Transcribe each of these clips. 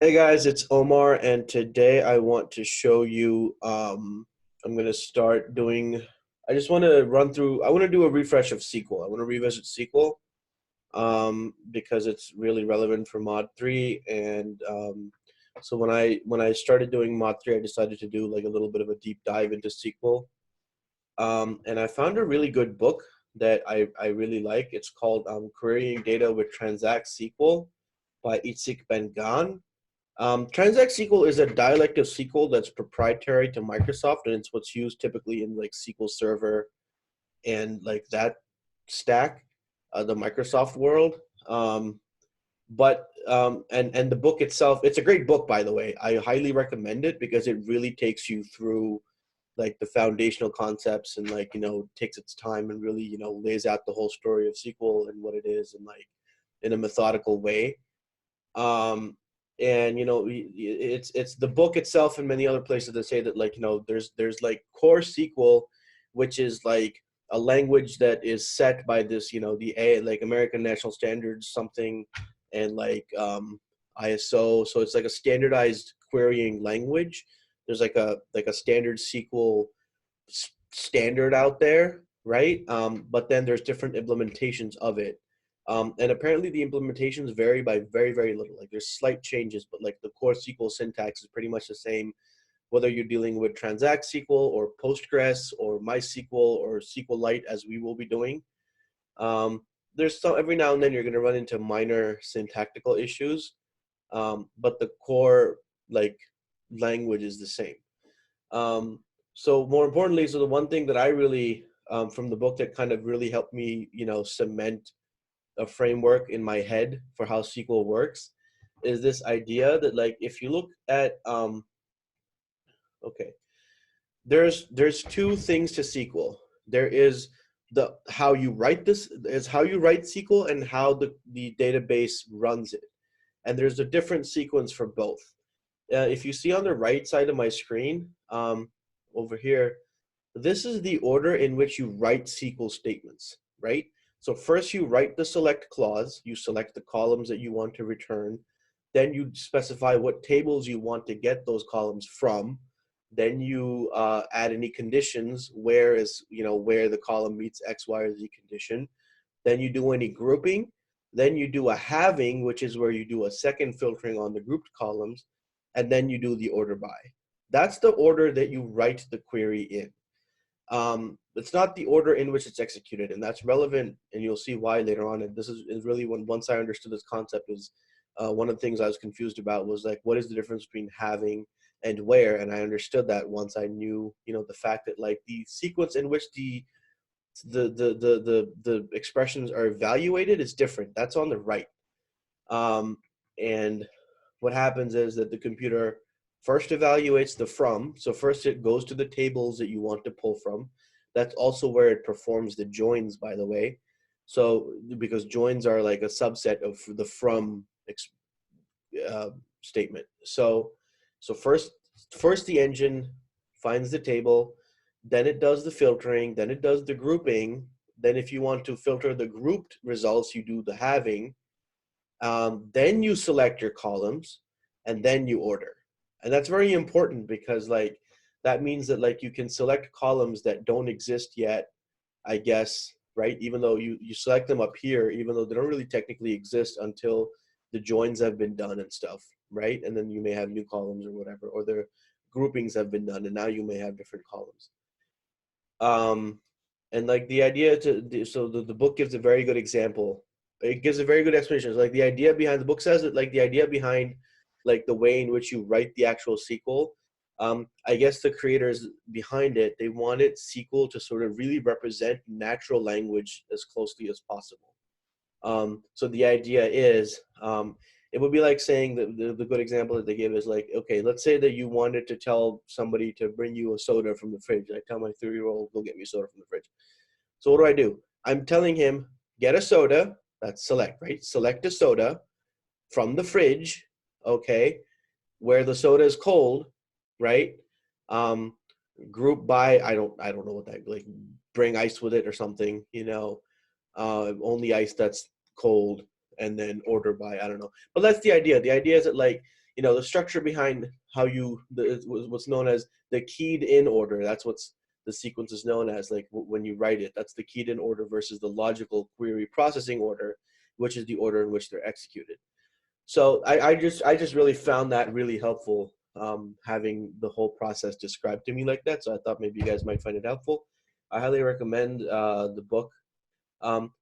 Hey guys, it's Omar, and today I want to show you. I'm going to start doing. I just want to run through. I want to do a refresh of SQL. I want to revisit SQL because it's really relevant for Mod 3. And so when I started doing Mod 3, I decided to do like a little bit of a deep dive into SQL. And I found a really good book that I really like. It's called Querying Data with Transact SQL by Itzik Ben-Gan. Transact SQL is a dialect of SQL that's proprietary to Microsoft, and it's what's used typically in like SQL Server and like that stack, the Microsoft world. And the book itself, it's a great book, by the way. I highly recommend it because it really takes you through like the foundational concepts and like takes its time and really lays out the whole story of SQL and what it is and like in a methodical way. um and it's the book itself and many other places that say that like there's like core SQL, which is like a language that is set by this the a like American National Standards something, and like ISO, so it's like a standardized querying language. There's like a standard SQL standard out there, right? But then there's different implementations of it. And apparently the implementations vary by very, very little. Like there's slight changes, but like the core SQL syntax is pretty much the same, whether you're dealing with Transact SQL or Postgres or MySQL or SQLite, as we will be doing. There's some, every now and then you're going to run into minor syntactical issues, but the core like language is the same. Um, so more importantly, so the one thing that I really from the book that kind of really helped me, cement a framework in my head for how SQL works is this idea that like if you look at okay, there's two things to SQL. There is the how you write this is how you write SQL and how the database runs it. And there's a different sequence for both. If you see on the right side of my screen, over here, this is the order in which you write SQL statements, right? So first you write the select clause, you select the columns that you want to return, then you specify what tables you want to get those columns from, then you add any conditions, where the column meets X, Y, or Z condition, then you do any grouping, then you do a halving, which is where you do a second filtering on the grouped columns, and then you do the order by. That's the order that you write the query in. It's not the order in which it's executed, and that's relevant, and you'll see why later on. And this is really when once I understood this concept was one of the things I was confused about was like, what is the difference between having and where? And I understood that once I knew, the fact that like the sequence in which the expressions are evaluated is different. That's on the right. And what happens is that the computer first evaluates the from. So first it goes to the tables that you want to pull from. That's also where it performs the joins, by the way. So because joins are like a subset of the from uh, statement. So first the engine finds the table, then it does the filtering, then it does the grouping. Then if you want to filter the grouped results, you do the halving. Then you select your columns, and then you order. And that's very important because like that means that like you can select columns that don't exist yet, I guess, right? Even though you select them up here, even though they don't really technically exist until the joins have been done and stuff, right? And then you may have new columns or whatever, or their groupings have been done, and now you may have different columns. Um, and like the idea so the book gives a very good example. It gives a very good explanation. It's like the idea behind the book says that like the idea behind like the way in which you write the actual SQL. I guess the creators behind it, they wanted SQL to sort of really represent natural language as closely as possible. So the idea is, it would be like saying that the good example that they give is like, okay, let's say that you wanted to tell somebody to bring you a soda from the fridge. I tell my 3-year-old, go get me soda from the fridge. So what do? I'm telling him, get a soda, that's select, right? Select a soda from the fridge, okay, where the soda is cold, right? Um, Group by, I don't know what that, like bring ice with it or something, only ice that's cold, and then order by, I don't know. But that's the idea. The idea is that like you know, the structure behind how what's known as the keyed in order. That's what's the sequence is known as, like when you write it. That's the keyed in order versus the logical query processing order, which is the order in which they're executed. So I just really found that really helpful, having the whole process described to me like that. So I thought maybe you guys might find it helpful. I highly recommend the book.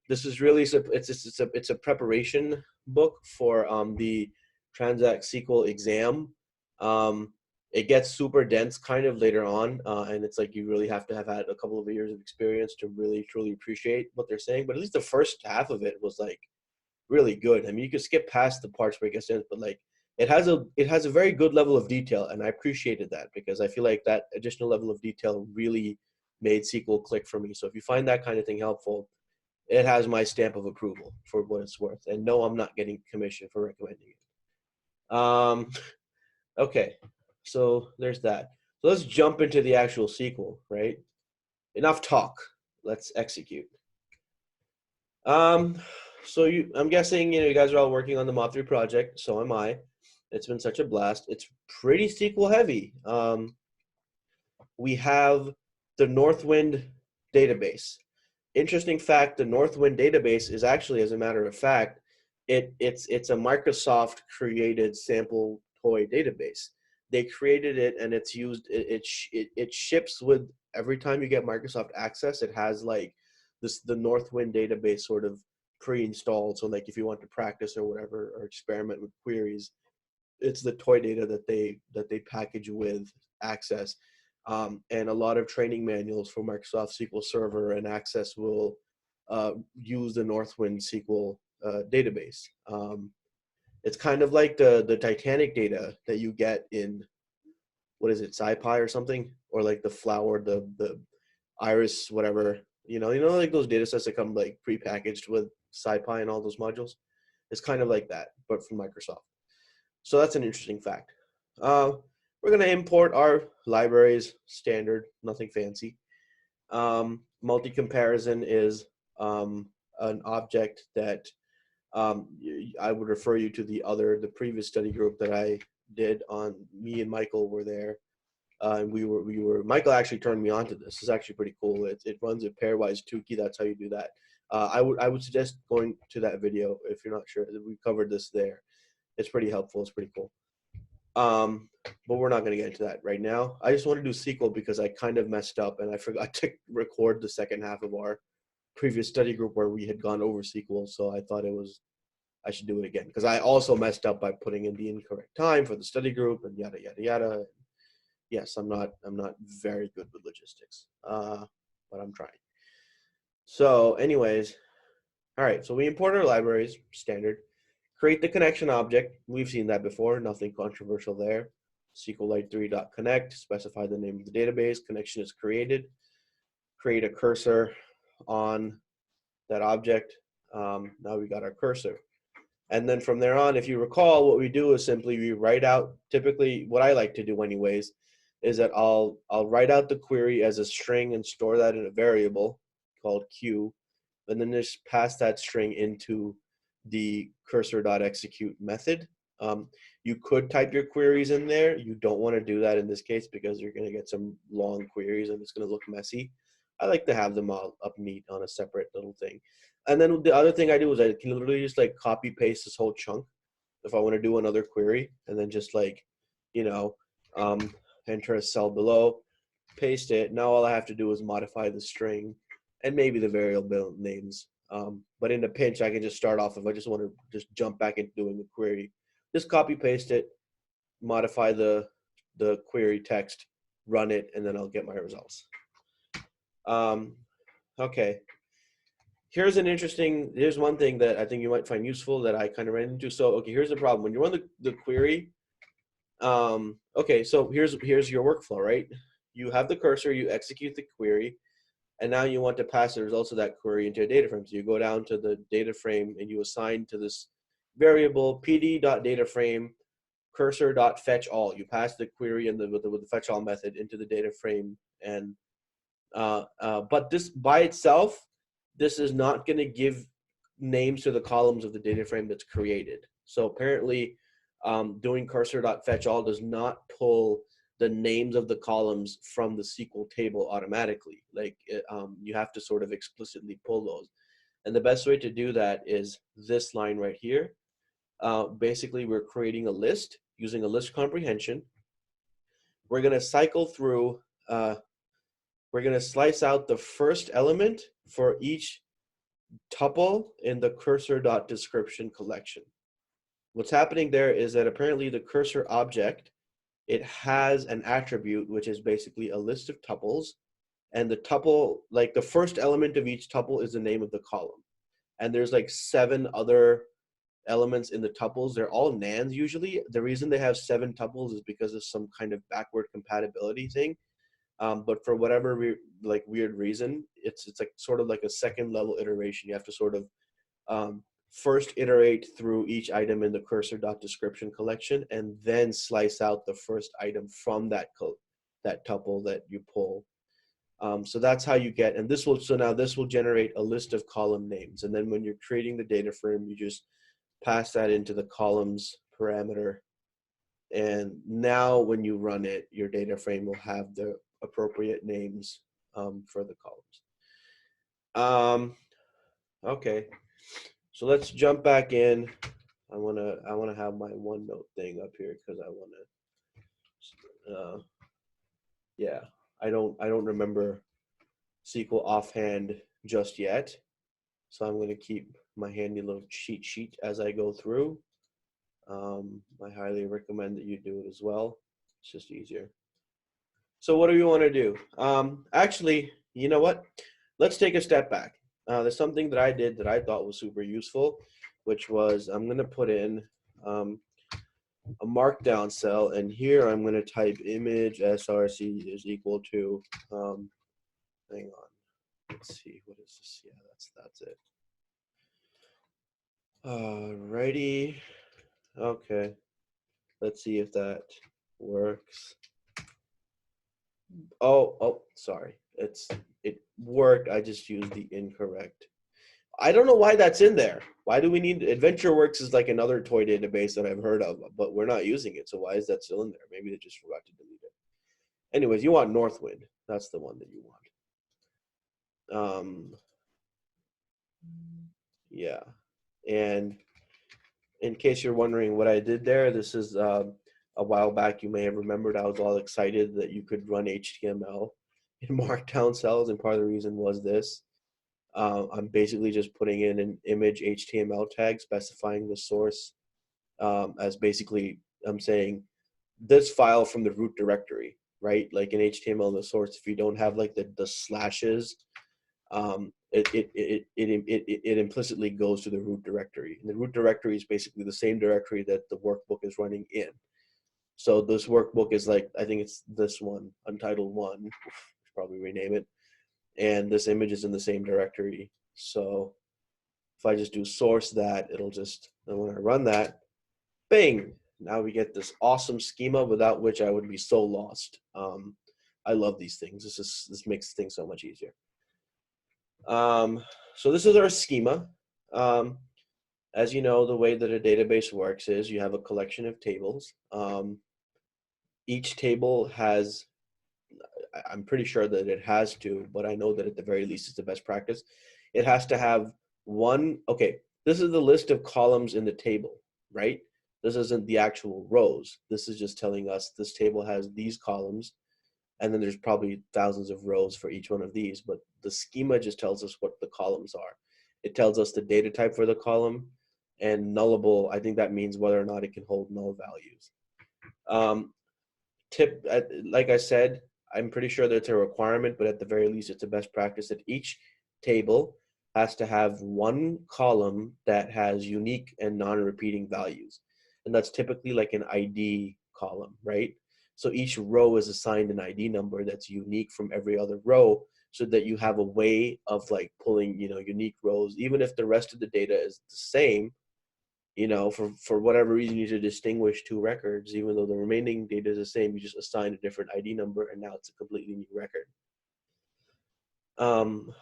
This is really it's a preparation book for the Transact SQL exam. It gets super dense kind of later on, and it's like you really have to have had a couple of years of experience to really truly appreciate what they're saying. But at least the first half of it was like really good. I mean, you could skip past the parts where it gets dense, but like it has a very good level of detail, and I appreciated that because I feel like that additional level of detail really made SQL click for me. So if you find that kind of thing helpful, it has my stamp of approval for what it's worth. And no, I'm not getting commission for recommending it. Okay, so there's that. So let's jump into the actual SQL, right? Enough talk. Let's execute. So I'm guessing, you guys are all working on the Mob3 project. So am I. It's been such a blast. It's pretty SQL heavy. We have the Northwind database. Interesting fact, the Northwind database is actually, as a matter of fact, it's a Microsoft created sample toy database. They created it, and it's used, it ships with, every time you get Microsoft Access, it has like the Northwind database sort of pre-installed. So like if you want to practice or whatever, or experiment with queries, it's the toy data that they package with Access. And a lot of training manuals for Microsoft SQL Server and Access will use the Northwind SQL database. It's kind of like the Titanic data that you get in, what is it, SciPy or something, or like the Flower, the Iris, whatever. Like those data sets that come like prepackaged with SciPy and all those modules. It's kind of like that, but from Microsoft. So that's an interesting fact. We're going to import our libraries, standard, nothing fancy. Multi-comparison is an object that I would refer you to the previous study group that I did on. Me and Michael were there. And Michael actually turned me on to this. It's actually pretty cool. It runs a pairwise Tukey. That's how you do that. I would suggest going to that video if you're not sure. We covered this there. It's pretty helpful. It's pretty cool. But we're not going to get into that right now. I just want to do SQL because I kind of messed up and I forgot to record the second half of our previous study group where we had gone over SQL. So I thought I should do it again because I also messed up by putting in the incorrect time for the study group and yada, yada, yada. Yes, I'm not very good with logistics, but I'm trying. So anyways, all right, so we import our libraries, standard. Create the connection object. We've seen that before, nothing controversial there. SQLite3.connect, specify the name of the database, connection is created. Create a cursor on that object. Now we got our cursor. And then from there on, if you recall, what we do is simply we write out, typically what I like to do anyways, is that I'll write out the query as a string and store that in a variable called Q, and then just pass that string into the cursor.execute method. You could type your queries in there. You don't want to do that in this case because you're going to get some long queries and it's going to look messy. I like to have them all up neat on a separate little thing. And then the other thing I do is I can literally just like copy paste this whole chunk if I want to do another query, and then just like, enter a cell below, paste it. Now all I have to do is modify the string and maybe the variable names. But in a pinch, I can just start off if I just want to just jump back into doing the query. Just copy paste it, modify the query text, run it, and then I'll get my results. Okay. Here's one thing that I think you might find useful that I kind of ran into. So, okay, here's the problem. When you run the query, okay, so here's your workflow, right? You have the cursor, you execute the query, and now you want to pass the results of that query into a data frame. So you go down to the data frame and you assign to this variable pd.dataframe cursor.fetchAll. You pass the query with the fetchAll method into the data frame, and but this by itself, this is not going to give names to the columns of the data frame that's created. So apparently, doing cursor.fetchAll does not pull the names of the columns from the SQL table automatically. Like you have to sort of explicitly pull those. And the best way to do that is this line right here. Basically, we're creating a list using a list comprehension. We're going to cycle through, we're going to slice out the first element for each tuple in the cursor.description collection. What's happening there is that apparently the cursor object, it has an attribute, which is basically a list of tuples. And the tuple, like the first element of each tuple is the name of the column. And there's like 7 other elements in the tuples. They're all nans usually. The reason they have 7 tuples is because of some kind of backward compatibility thing. But for whatever weird reason, it's like sort of like a second level iteration. You have to sort of first iterate through each item in the cursor.description collection and then slice out the first item from that tuple that you pull. So that's how you get, and this will, so now this will generate a list of column names. And then when you're creating the data frame, you just pass that into the columns parameter. And now when you run it, your data frame will have the appropriate names for the columns. Okay, so let's jump back in. I wanna have my OneNote thing up here because I wanna. Yeah, I don't remember SQL offhand just yet, so I'm gonna keep my handy little cheat sheet as I go through. I highly recommend that you do it as well. It's just easier. So what do you want to do? Actually, you know what? Let's take a step back. There's something that I did that I thought was super useful, which was I'm going to put in a markdown cell, and here I'm going to type image src is equal to, hang on, let's see, what is this? Yeah, that's it. Alrighty, okay, let's see if that works. Oh, sorry, it worked. I just used the incorrect. I don't know why that's in there. Why do we need AdventureWorks is like another toy database that I've heard of, but we're not using it. So why is that still in there? Maybe they just forgot to delete it. Anyways, you want Northwind. That's the one that you want. Yeah. And in case you're wondering what I did there, this is a while back. You may have remembered I was all excited that you could run HTML in Markdown cells, and part of the reason was this. I'm basically just putting in an image HTML tag specifying the source as basically I'm saying this file from the root directory, right? Like in HTML in the source, if you don't have like the slashes, it implicitly goes to the root directory. And the root directory is basically the same directory that the workbook is running in. So this workbook is like, I think it's this one, Untitled 1, probably rename it. And this image is in the same directory. So if I just do source that, it'll just, and when I run that, bing, now we get this awesome schema without which I would be so lost. I love these things. This makes things so much easier. So this is our schema. As you know, the way that a database works is you have a collection of tables. Each table has, I'm pretty sure that it has to, but I know that at the very least it's the best practice. It has to have one, okay, this is the list of columns in the table, right? This isn't the actual rows. This is just telling us this table has these columns, and then there's probably thousands of rows for each one of these, but the schema just tells us what the columns are. It tells us the data type for the column, and nullable, I think that means whether or not it can hold null values. Like I said, I'm pretty sure that's a requirement, but at the very least, it's a best practice that each table has to have one column that has unique and non-repeating values. And that's typically like an ID column, right? So each row is assigned an ID number that's unique from every other row, so that you have a way of like pulling, unique rows, even if the rest of the data is the same. For whatever reason, you need to distinguish 2 records, even though the remaining data is the same, you just assign a different ID number, and now it's a completely new record. And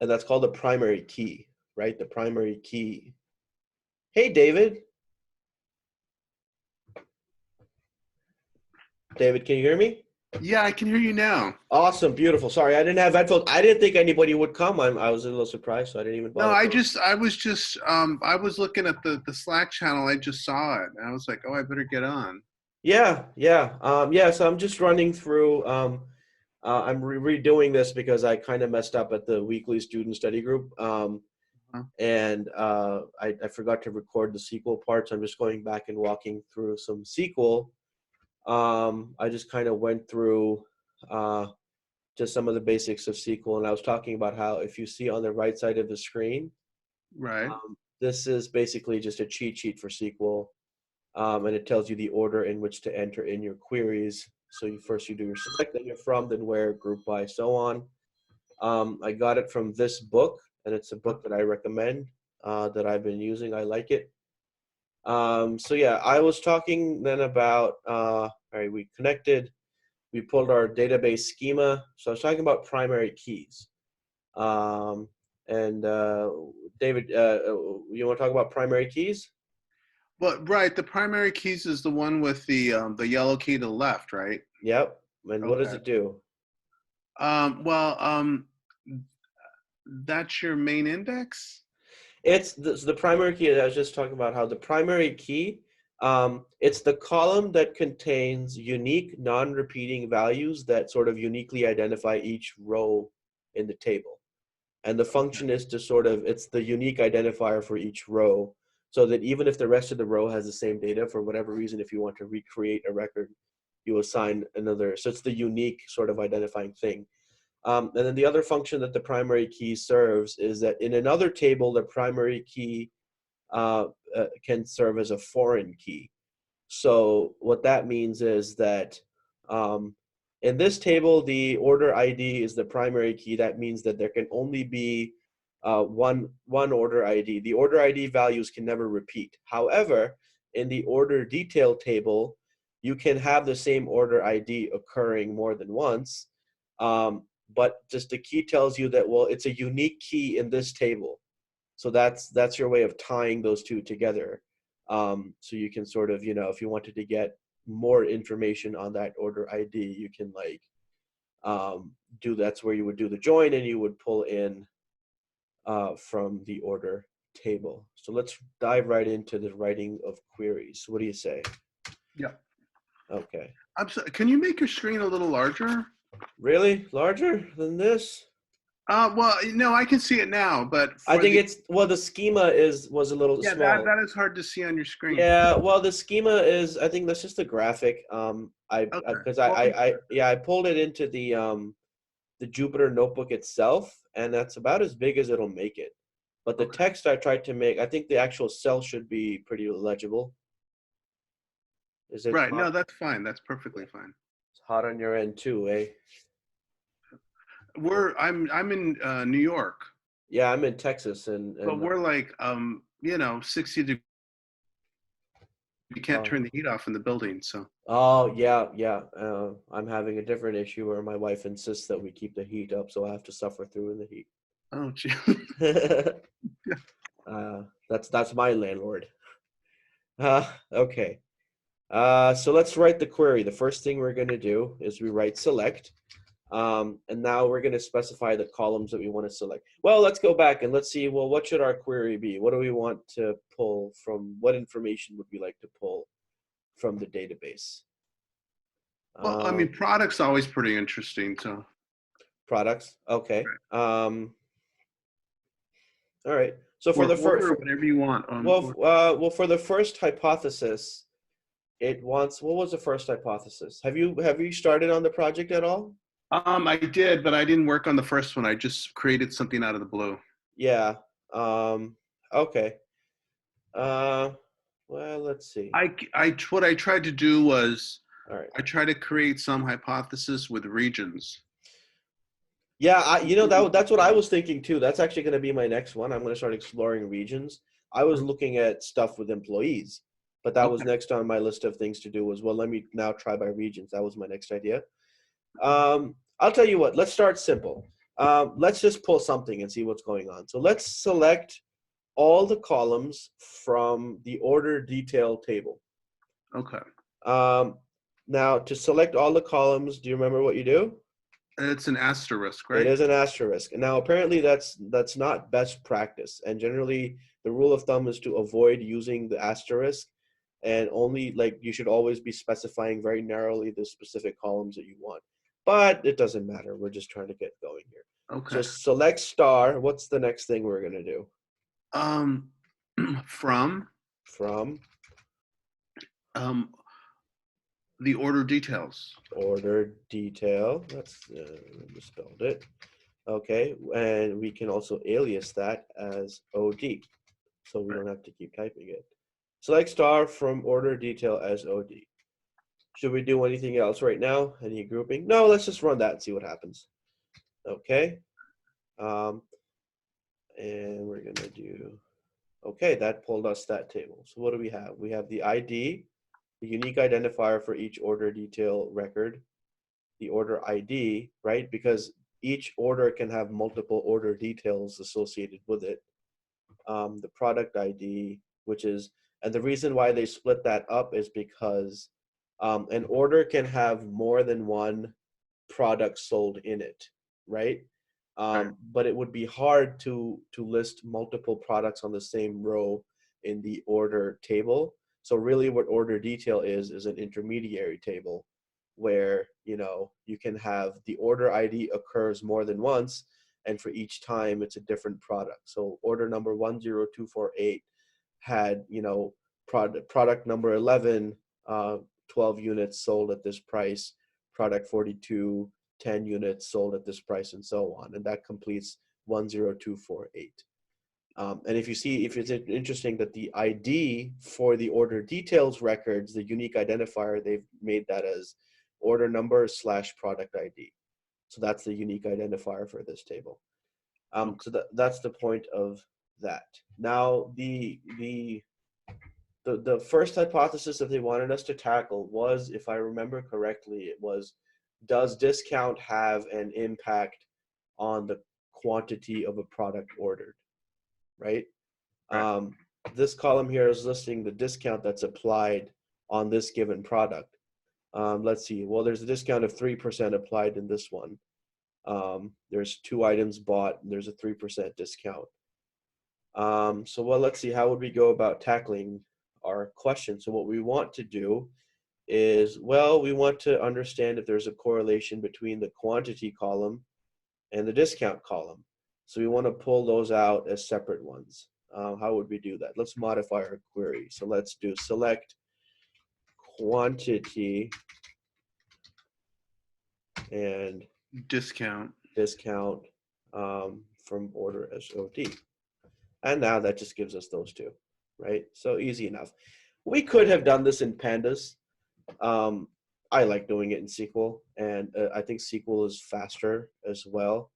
that's called the primary key, right? The primary key. Hey, David. David, can you hear me? Yeah, I can hear you now. Awesome, beautiful. Sorry, I didn't have headphones. I didn't think anybody would come. I was a little surprised, so I didn't even No, bother putting. I was looking at the Slack channel. I just saw it, and I was like, oh, I better get on. Yeah, yeah, yeah. So I'm just running through. I'm redoing this because I kind of messed up at the weekly student study group, Huh? and I forgot to record the SQL parts. I'm just going back and walking through some SQL. I just kind of went through uh, just some of the basics of SQL, and I was talking about how if you see on the right side of the screen, Right, this is basically just a cheat sheet for SQL, and it tells you the order in which to enter in your queries. So you do your select, then your from, then where, group by, so on. I got it from this book, and it's a book that I recommend that I've been using. I like it. So yeah, I was talking then about, all right, we connected, we pulled our database schema. So I was talking about primary keys. Um, and David, you want to talk about primary keys? but right, the primary keys is the one with the yellow key to the left, right? Yep. And what does Okay. it do? Well, that's your main index. It's the primary key. I was just talking about how the primary key, it's the column that contains unique non-repeating values that sort of uniquely identify each row in the table. And the Okay. function is to sort of, it's the unique identifier for each row, so that even if the rest of the row has the same data, for whatever reason, if you want to recreate a record, you assign another. So it's the unique sort of identifying thing. And then the other function that the primary key serves is that in another table, the primary key can serve as a foreign key. So what that means is that um, in this table, the order ID is the primary key. That means that there can only be one order ID. The order ID values can never repeat. However, in the order detail table, you can have the same order ID occurring more than once. But just the key tells you that, well, it's a unique key in this table. So that's your way of tying those two together. So you can sort of, if you wanted to get more information on that order ID, you can like do that's where you would do the join and you would pull in from the order table. So let's dive right into the writing of queries. What do you say? Yeah. Okay. Can you make your screen a little larger? Really? Larger than this? Well, no, I can see it now, but I for think the it's, well, the schema was a little yeah, that small. that is hard to see on your screen. Yeah, well, the schema is, I think that's just a graphic. Okay. Because Well, yeah, I pulled it into the Jupyter notebook itself, and that's about as big as it'll make it. But the okay. text I tried to make, I think the actual cell should be pretty legible. Is it Right. hot? No, that's fine. That's perfectly fine. It's hot on your end too, eh? I'm in New York, Yeah, I'm in Texas, but and we're like 60 degrees. You can't oh, turn the heat off in the building, so oh yeah, yeah. I'm having a different issue where my wife insists that we keep the heat up, so I have to suffer through in the heat. oh gee. That's my landlord. Okay. So let's write the query. The first thing we're going to do is we write select. And now we're going to specify the columns that we want to select. Well, let's go back and let's see, well, what should our query be? What do we want to pull from? What information would we like to pull from the database? Well, I mean, Um, product's always pretty interesting. So Products. Okay. All right. So for or the order first, whatever you want. well, for the first hypothesis, it wants, what was the first hypothesis? Have you started on the project at all? I did, but I didn't work on the first one. I just created something out of the blue. Yeah. Um, okay. Uh, well, let's see. What I tried to do was All right. I tried to create some hypothesis with regions. Yeah, that's what I was thinking too. That's actually going to be my next one. I'm going to start exploring regions. I was looking at stuff with employees, but that was Okay. next on my list of things to do as well. Let me now try by regions. That was my next idea. I'll tell you what, let's start simple. Let's just pull something and see what's going on. So let's select all the columns from the order detail table. Okay. Um, Now, to select all the columns, do you remember what you do? It's an asterisk, It right? is an asterisk. Now, apparently, that's not best practice. And generally, the rule of thumb is to avoid using the asterisk, and only like you should always be specifying very narrowly the specific columns that you want. But it doesn't matter. We're just trying to get going here. So Okay. select star. What's the next thing we're gonna do? Um, from From um, the order details. order detail. That's misspelled it. Okay, and we can also alias that as OD, so we Right. don't have to keep typing it. Select star from order detail as OD. Should we do anything else right now? Any grouping? No, let's just run that and see what happens. Okay, um, and we're gonna do, okay, that pulled us that table. So what do we have? We have the ID, the unique identifier for each order detail record, the order ID, right? Because each order can have multiple order details associated with it. The product ID, which is, and the reason why they split that up is because an order can have more than one product sold in it, right? Right. But it would be hard to list multiple products on the same row in the order table. So really, what order detail is an intermediary table where you can have the order ID occurs more than once, and for each time it's a different product. So order number 10248 had product number 11, 12 units sold at this price, product 42, 10 units sold at this price, and so on, and that completes 10248. And if it's interesting that the ID for the order details records, the unique identifier, they've made that as order number / product ID. So that's the unique identifier for this table. Okay. So that's the point of that. Now, the first hypothesis that they wanted us to tackle was, if I remember correctly, it was, does discount have an impact on the quantity of a product ordered, right? Right. Um, this column here is listing the discount that's applied on this given product. Let's see. Well, there's a discount of 3% applied in this one. There's 2 items bought, and there's a 3% discount. So well, let's see. How would we go about tackling our question? So what we want to do is, well, we want to understand if there's a correlation between the quantity column and the discount column. So we want to pull those out as separate ones. How would we do that? Let's modify our query. So let's do select quantity and Discount. discount from order as OD. And now that just gives us those two, right? So easy enough. We could have done this in pandas. Um, I like doing it in SQL, and I think SQL is faster as well.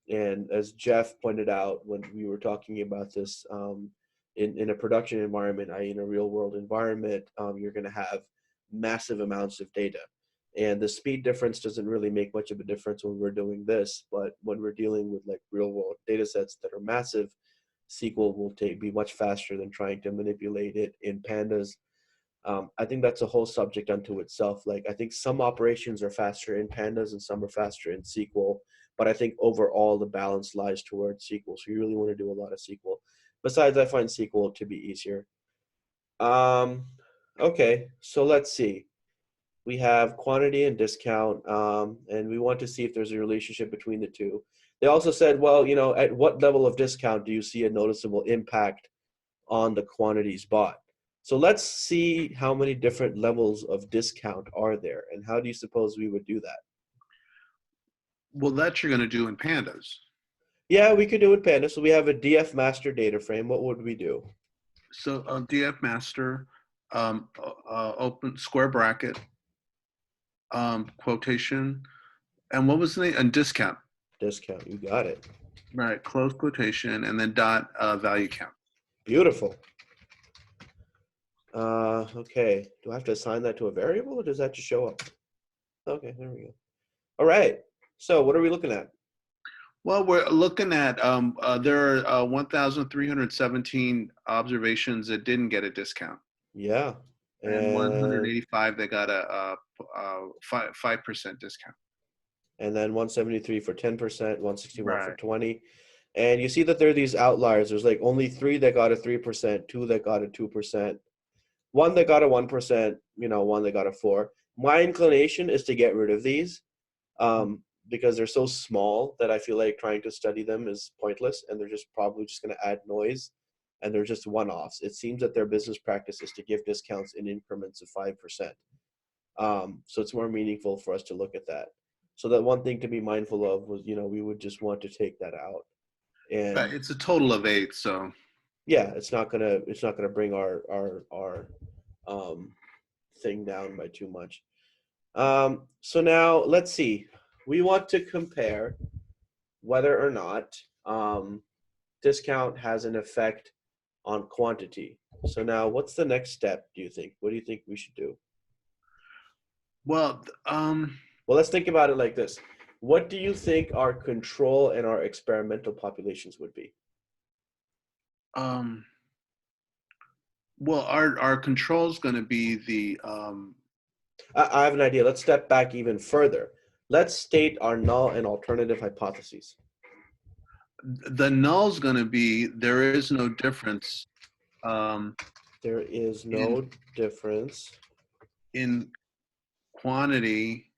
And as Jeff pointed out when we were talking about this, in a production environment, in a real world environment, you're going to have massive amounts of data. And the speed difference doesn't really make much of a difference when we're doing this, but when we're dealing with like real world data sets that are massive, SQL will be much faster than trying to manipulate it in pandas. I think that's a whole subject unto itself. Like, I think some operations are faster in pandas and some are faster in SQL, but I think overall the balance lies towards SQL. So you really want to do a lot of SQL. Besides, I find SQL to be easier. Um, okay, so let's see. We have quantity and discount, and we want to see if there's a relationship between the two. They also said, well, at what level of discount do you see a noticeable impact on the quantities bought? So let's see how many different levels of discount are there, and how do you suppose we would do that? Well, that you're going to do in pandas. Yeah, we could do it Panda. So we have a DF master data frame. What would we do? So DF master, open square bracket, quotation, and what was the name? And discount. Discount. You got it. Right. Close quotation, and then dot value count. Beautiful. Okay. Do I have to assign that to a variable, or does that just show up? Okay, there we go. All right. So what are we looking at? Well, we're looking at there are 1,317 observations that didn't get a discount. Yeah. And And 185, they got a 5% discount. and then 173 for 10%, 161 for Right. 20. And you see that there are these outliers. There's like only 3 that got a 3%, 2 that got a 2%, 1 that got a 1%, 1 that got a 4. My inclination is to get rid of these, because they're so small that I feel like trying to study them is pointless, and they're just probably just going to add noise, and they're just one-offs. It seems that their business practice is to give discounts in increments of 5%. So it's more meaningful for us to look at that. So that one thing to be mindful of was, we would just want to take that out. Right. And It's a total of 8, so yeah, it's not gonna bring our thing down by too much. So now let's see. We want to compare whether or not discount has an effect on quantity. So now, what's the next step? Do you think? What do you think we should do? well, Well, let's think about it like this. What do you think our control and our experimental populations would be? um, well, our control is going to be the I have an idea. Let's step back even further. Let's state our null and alternative hypotheses. null is going to be there is no difference um, There is in no difference in quantity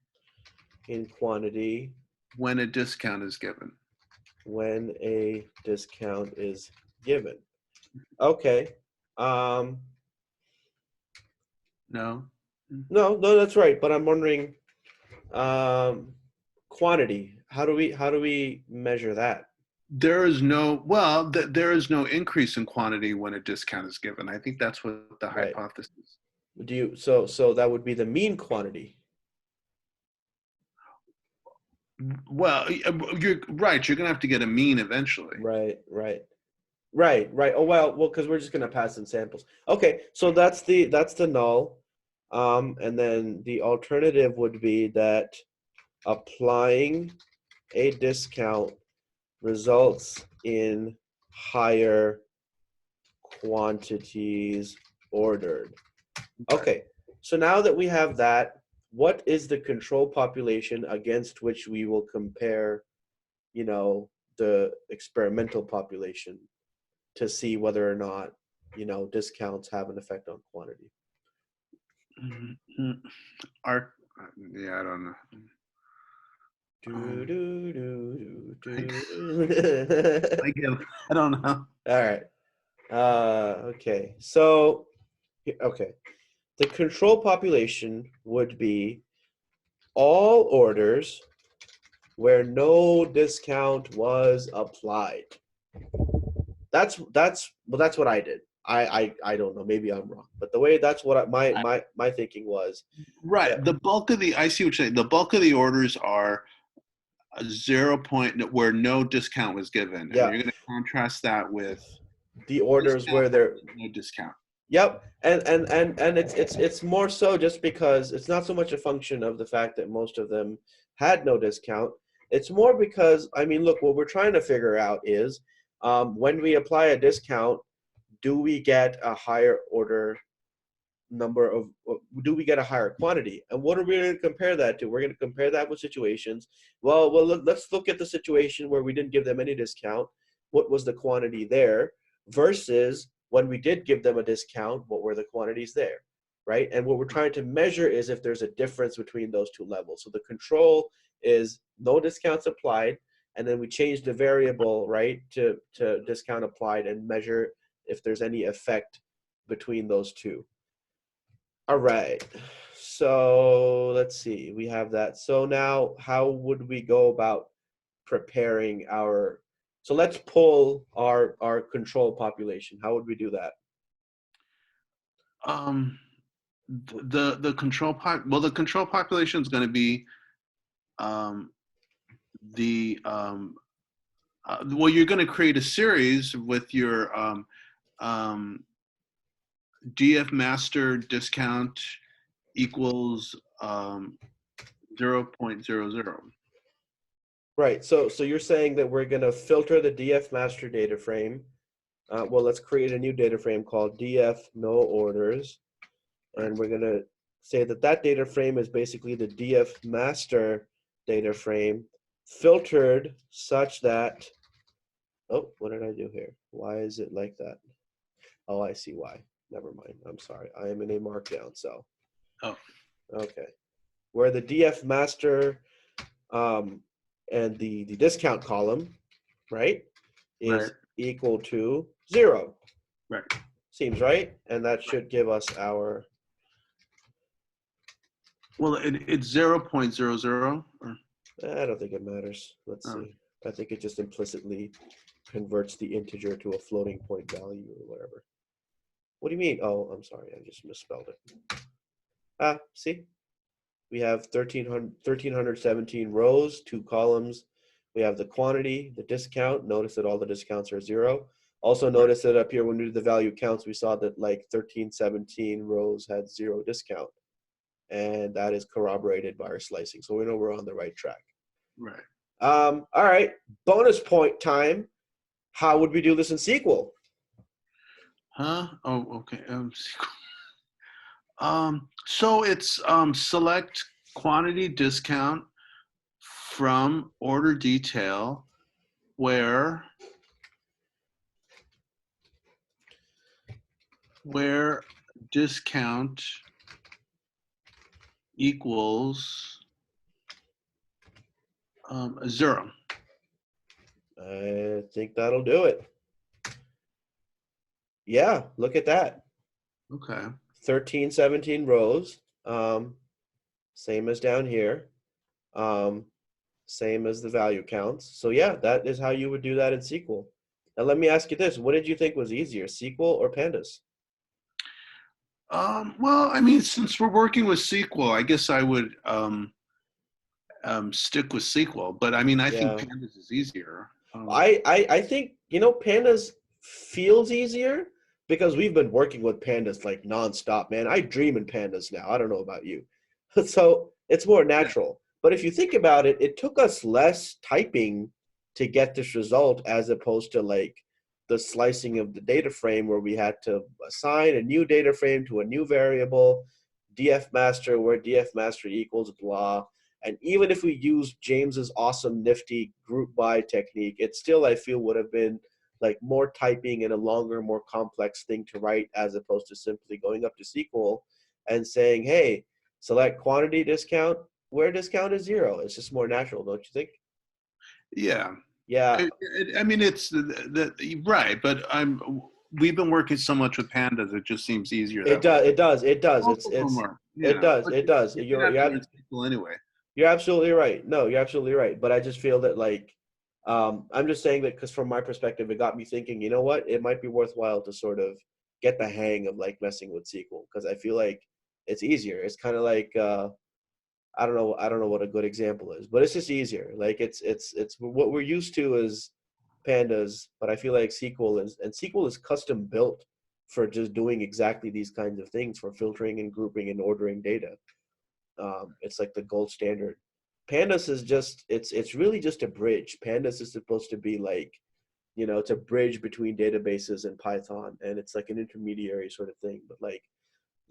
in quantity when a discount is given. when a discount is given. Okay. Um, No. no, that's right. But I'm wondering, um, quantity. How do we measure that? There is no there is no increase in quantity when a discount is given. I think that's what the Right. hypothesis. So that would be the mean quantity. Well, you're right. You're going to have to get a mean eventually. Right. Oh well, because we're just gonna pass in samples. Okay, so that's the null, and then the alternative would be that applying a discount results in higher quantities ordered. Okay, so now that we have that, what is the control population against which we will compare, the experimental population to see whether or not, discounts have an effect on quantity? Mm-hmm. Our, yeah, I don't know. Do, do, do, do, I do. give. I don't know. All right. Okay. So, okay. The control population would be all orders where no discount was applied. That's what I did. I don't know. Maybe I'm wrong, but the way that's what my thinking was. Right. That, The bulk of the I see what you're saying. The bulk of the orders are a 0 point where no discount was given, and yeah, you're going to contrast that with the orders discount where they're. no discount. Yep, and it's more so just because it's not so much a function of the fact that most of them had no discount. It's more because, I mean, look, what we're trying to figure out is, when we apply a discount, do we get a higher order number of, do we get a higher quantity? And what are we going to compare that to? We're going to compare that with situations. Well, let's look at the situation where we didn't give them any discount. What was the quantity there versus when we did give them a discount? What were the quantities there, right? And what we're trying to measure is if there's a difference between those two levels. So the control is no discounts applied, and then we change the variable, right, to discount applied, and measure if there's any effect between those two. All right. So let's see. We have that. So now, how would we go about preparing our? So let's pull our control population. How would we do that? The control the control population is going to be um, the well, you're going to create a series with your DF master discount equals 0.00. Right. So you're saying that we're going to filter the DF master data frame. Well, let's create a new data frame called DF no orders, Right. and we're going to say that that data frame is basically the DF master data frame filtered such that, oh, what did I do here? Why is it like that? Oh, I see why. Never mind. I'm sorry. I am in a markdown cell. Oh, Okay. Where the DF master and the discount column, right, right, is equal to 0. right. Seems right. And that should give us our, Well, it's 0.00. Or, I don't think it matters. Let's oh, see. I think it just implicitly converts the integer to a floating point value or whatever. What do you mean? Oh, I'm sorry. I just misspelled it. Ah, see? We have 1,317 rows, 2 columns. We have the quantity, the discount. Notice that all the discounts are 0. Also right, notice that up here when we did the value counts, we saw that like 1,317 rows had 0 discount. And that is corroborated by our slicing. So we know we're on the right track. right. All right, bonus point time. How would we do this in SQL? Huh? Oh, okay. So it's select quantity discount from order detail where discount equals 0. I think that'll do it. Yeah, look at that. Okay. 1,317 rows. Same as down here. Same as the value counts. So yeah, that is how you would do that in SQL. Now let me ask you this. What did you think was easier, SQL or Pandas? Well, I mean, since we're working with SQL, I guess I would stick with SQL. But I mean, I think Yeah. Pandas is easier. I think, Pandas feels easier because we've been working with Pandas like nonstop, man. I dream in Pandas now. I don't know about you. So it's more Yeah. natural. But if you think about it, it took us less typing to get this result as opposed to like the slicing of the data frame where we had to assign a new data frame to a new variable, df master, where df master equals blah. And even if we use James's awesome nifty group by technique, it still, I feel, would have been like more typing and a longer, more complex thing to write as opposed to simply going up to SQL and saying, hey, select quantity discount where discount is 0. It's just more natural, don't you think? Yeah. Yeah, I mean, it's right, but we've been working so much with Pandas, it just seems easier it that way. does. It does. It does. Most of them are, It yeah. does. But It does. you're gonna have to learn SQL anyway. You're absolutely right. No, you're absolutely right. But I just feel that like I'm just saying that because from my perspective, it got me thinking. You know what? It might be worthwhile to sort of get the hang of like messing with SQL because I feel like it's easier. It's kind of like I don't know. I don't know what a good example is, but it's just easier. Like it's what we're used to is pandas, but I feel like SQL is custom built for just doing exactly these kinds of things for filtering and grouping and ordering data. It's like the gold standard. Pandas is just it's really just a bridge. Pandas is supposed to be like, it's a bridge between databases and Python, and it's like an intermediary sort of thing. But like,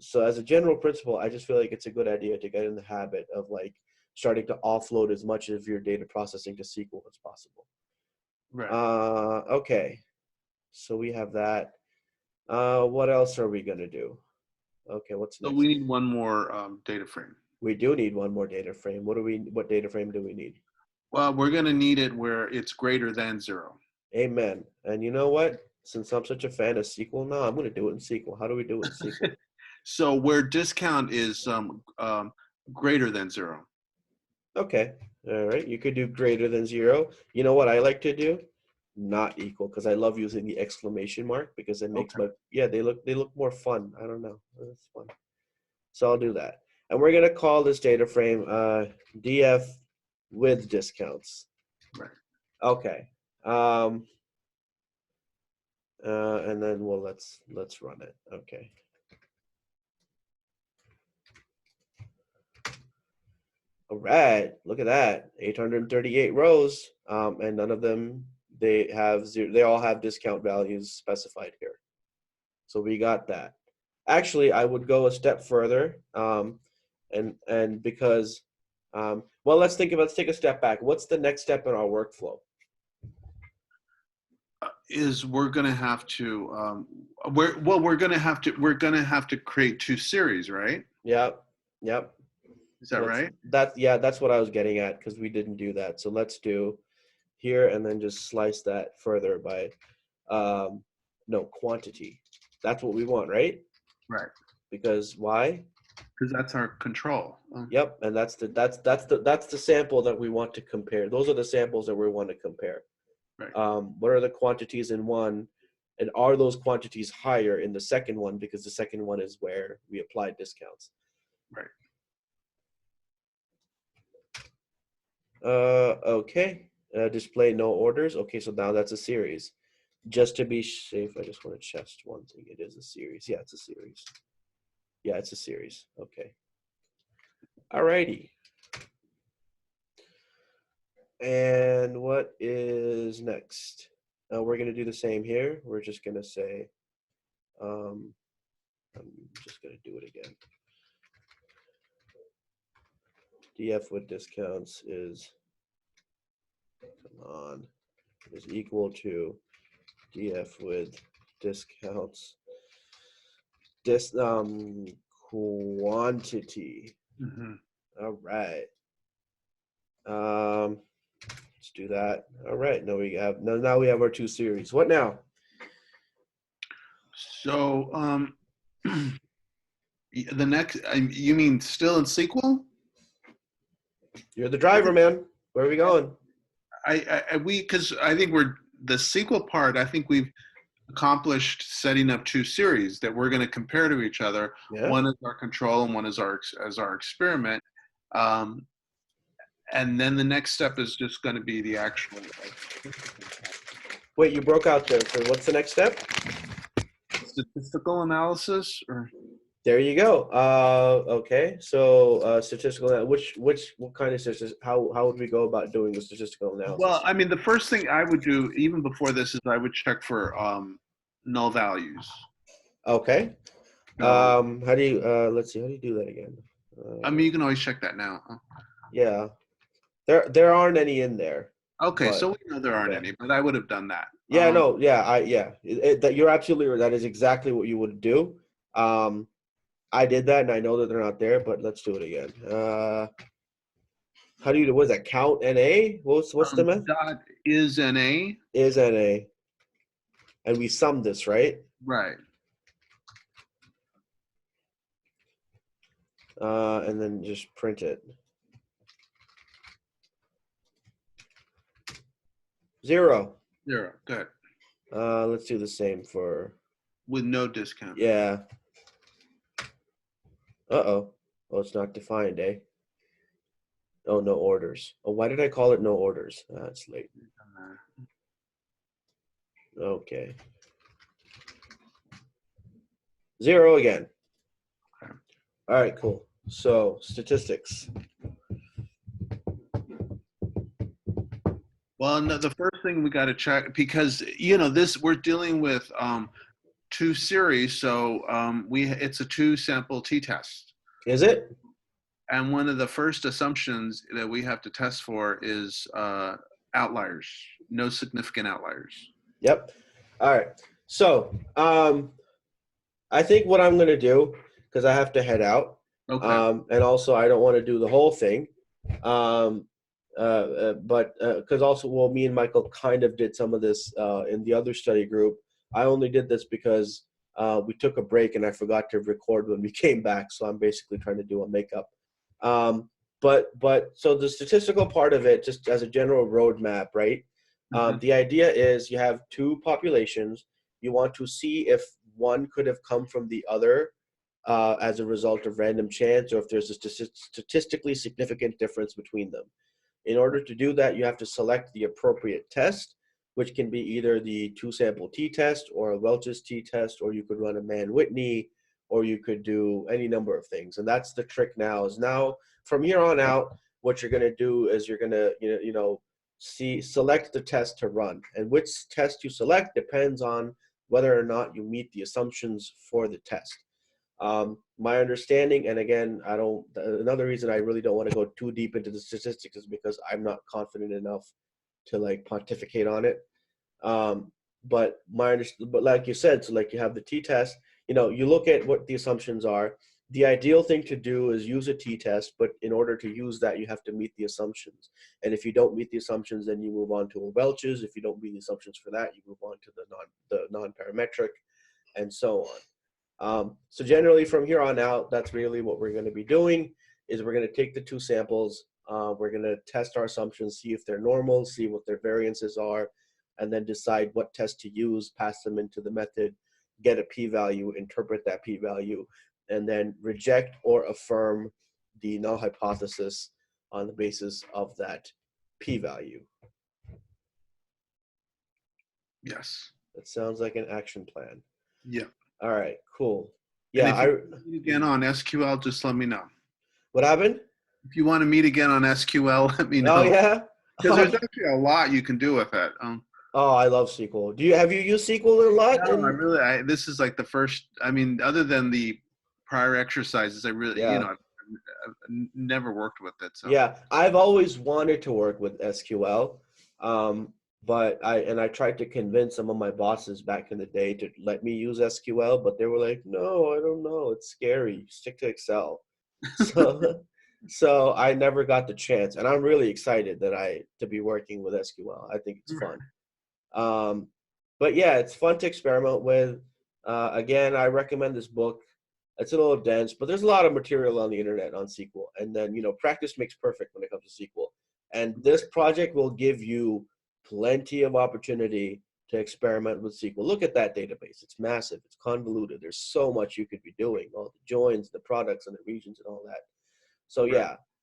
so as a general principle, I just feel like it's a good idea to get in the habit of like starting to offload as much of your data processing to SQL as possible. Right. Okay, so we have that. What else are we gonna do? Okay, what's So we next? need one more data frame. We do need one more data frame. What data frame do we need? Well, we're going to need it where it's greater than 0. Amen. And you know what? Since I'm such a fan of SQL now, I'm gonna do it in SQL. How do we do it in SQL? So where discount is greater than 0. Okay. All right. You could do greater than 0. You know what I like to do? Not equal, because I love using the exclamation mark because it makes Okay. my they look more fun. I don't know. It's fun. So I'll do that. And we're gonna call this data frame df with discounts. Right. Okay. And then let's run it. Okay. All right, look at that, 838 rows, and none of them they have zero. They all have discount values specified here. So we got that. Actually, I would go a step further, and because, well, let's take a step back. What's the next step in our workflow? Is we're going to have to we're going to have to create two series, right? Yep, yep. Is that right? Yeah, that's what I was getting at because we didn't do that. So let's do here and then just slice that further by, no, quantity. That's what we want, right? Right. Because why? Because that's our control. Yep, and that's the sample that we want to compare. Those are the samples that we want to compare. Right. What are the quantities in one, and are those quantities higher in the second one, because the second one is where we apply discounts. Right. Okay. Display no orders. Okay, so now that's a series. Just to be safe, I just want to test one thing. It is a series. Yeah, it's a series. Yeah, it's a series. Okay. Alrighty. And what is next? We're going to do the same here. We're just going to say, I'm just going to do it again. DF with discounts is, come on, is equal to DF with discounts quantity. Mm-hmm. All right. Let's do that. All right. Now we have our two series. What now? So the next, you mean still in SQL? You're the driver, man. Where are we going? Because I think the SQL part. I think we've accomplished setting up two series that we're going to compare to each other. Yeah. One is our control, and one is our experiment. And then the next step is just going to be the actual. Wait, you broke out there. So what's the next step? Statistical analysis, or There you go. Okay. So statistical. What kind of statistics? How would we go about doing the statistical analysis? well, I mean, the first thing I would do, even before this, is I would check for null values. Okay. So, How do you? Let's see. How do you do that again? I mean, you can always check that now. Yeah. There aren't any in there. Okay, But so we know there aren't yeah. any, but I would have done that. Yeah, no, yeah. That you're absolutely right. That is exactly what you would do. I did that, and I know that they're not there. But let's do it again. How do you do? What is that? Count NA? What's the method? Dot is NA. Is NA, and we sum this, right? Right. And then just print it. 0. 0. Good. Let's do the same for. With no discount. Yeah. Uh-oh. Oh, it's not defined, eh? Oh, no orders. Oh, why did I call it no orders? It's late. Okay. 0 again. Okay. All right, cool. So statistics. Well, no, the first thing we got to check, because we're dealing with two series, so it's a 2-sample t-test. Is it? And one of the first assumptions that we have to test for is outliers, no significant outliers. Yep. All right. So I think what I'm going to do, because I have to head out, Okay. and also I don't want to do the whole thing, but because also, well, me and Michael kind of did some of this in the other study group. I only did this because we took a break and I forgot to record when we came back, so I'm basically trying to do a makeup. But so the statistical part of it, just as a general roadmap, right? The idea is you have two populations. You want to see if one could have come from the other as a result of random chance, or if there's a statistically significant difference between them. In order to do that, you have to select the appropriate test, which can be either the 2-sample t-test or a Welch's t-test, or you could run a Mann-Whitney, or you could do any number of things. And that's the trick now. Is now from here on out, what you're going to do is you're going to select the test to run, and which test you select depends on whether or not you meet the assumptions for the test. My understanding, and again, I don't. Another reason I really don't want to go too deep into the statistics is because I'm not confident enough to like pontificate on it. Um, but like you said, so like you have the t-test. You know, you look at what the assumptions are. The ideal thing to do is use a t-test, but in order to use that, you have to meet the assumptions. And if you don't meet the assumptions, then you move on to a Welch's. If you don't meet the assumptions for that, you move on to the non-parametric, and so on. So generally from here on out, that's really what we're going to be doing is we're going to take the two samples. We're going to test our assumptions, see if they're normal, see what their variances are, and then decide what test to use, pass them into the method, get a p-value, interpret that p-value, and then reject or affirm the null hypothesis on the basis of that p-value. Yes. That sounds like an action plan. Yeah. All right, cool. And Yeah, if you meet again on SQL, just let me know. what happened? If you want to meet again on SQL, let me Oh know. yeah. Because there's actually a lot you can do with it. Oh, I love SQL. Have you used SQL a lot? No, this is like the first, I mean, other than the prior exercises, I really, Yeah. I've never worked with it. So Yeah, I've always wanted to work with SQL, but I tried to convince some of my bosses back in the day to let me use SQL, but they were like, "No, I don't know. It's scary. Stick to Excel." So, so I never got the chance, and I'm really excited to be working with SQL. I think it's fun. Um, but yeah, it's fun to experiment with. Again, I recommend this book. It's a little dense, but there's a lot of material on the internet on SQL. And then, practice makes perfect when it comes to SQL. And this project will give you plenty of opportunity to experiment with SQL. Look at that database. It's massive. It's convoluted. There's so much you could be doing, all the joins, the products, and the regions, and all that. So Right. yeah,